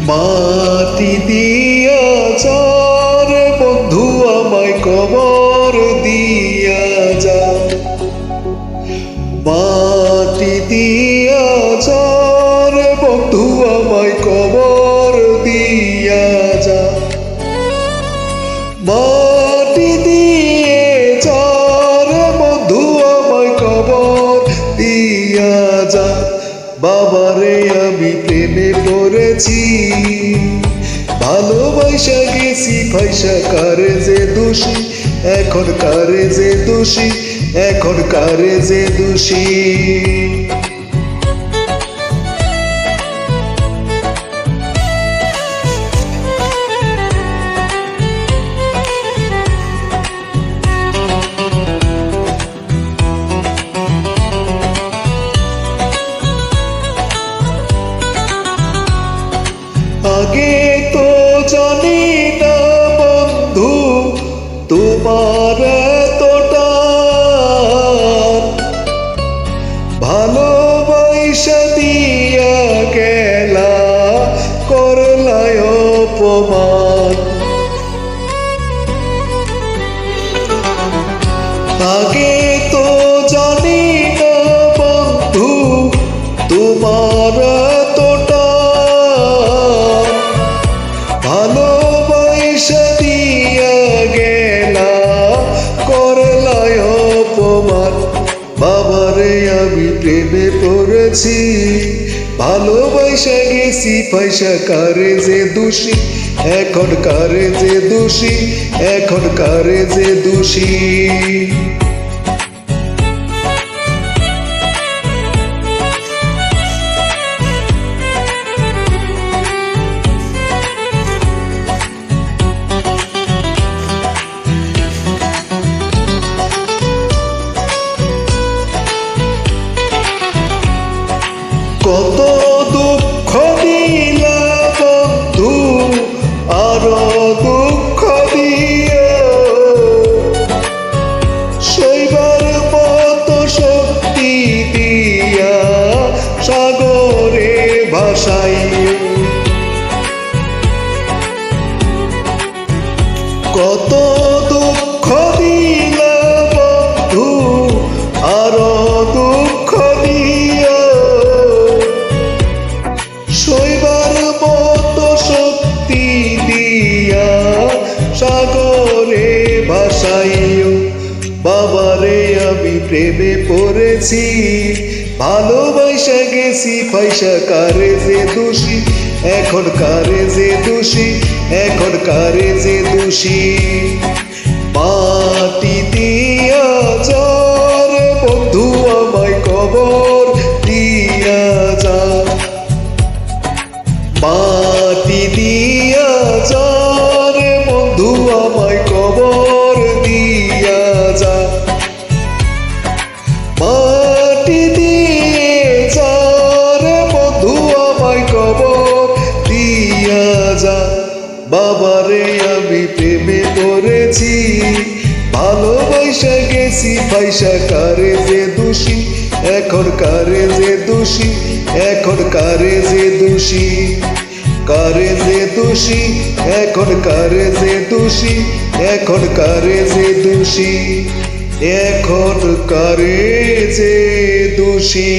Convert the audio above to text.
মাটি দিয়া যার বন্ধু আমায় কবর দিয়া যা, মাটি দিয়া যার বন্ধু আমায় কবর দিয়া যা, মাটি দিয়ে যার বন্ধু আমায় কবর দিয়া যা। বাবারে আমি প্রেমে পড়েছি, ভালোবাসা গেছি পয়সা কারে যে দোষী, এখন কারে যে দোষী, এখন কারে যে দোষী। আগে তো জানি না বন্ধু তোমার এতটা, ভালোবাসা দিয়া গেলা করলায় অপমান। আগে তো জানি না বন্ধু তোমার এতটা, ভালোবাসা দিয়া গেলা করলায় অপমান। বাবারে আমি প্রেমে পড়েছি, ভালোবাসা গেছি পয়সা কারে যে দোষী, এখন কারে যে দোষী, এখন কারে যে দোষী। কত দুঃখ দিলা বন্ধু আরো দুঃখ দিও, সইবার মতো শক্তি দিয়া সাগরে ভাসাইও। কত দুঃখ দিলা বন্ধু আরো দুঃখ দিও, সইবার মতো শক্তি দিয়া সাগরে ভাসাইও। বাবারে আমি প্রেমে পড়েছি, ভালোবাসা গেছি পয়সা কারে যে দোষী, এখন কারে যে দোষী, এখন কারে যে দোষী। মাটি দিয়া যার বন্ধু আমায় কবর দিয়া যা, মাটি দিয়া যার বন্ধু আমায় কবর দিয়া যা, মাটি দিয়ে যার বন্ধু আমায় কবর দিয়া যা। বাবারে আমি প্রেমে পড়েছি, ভালোবাসা গেছি পয়সা কারে যে দোষী, এখন কারে যে দোষী, এখন কারে যে দোষী, কারে যে দোষী, এখন কারে যে দোষী, এখন কারে যে দোষী, এখন কারে যে দোষী।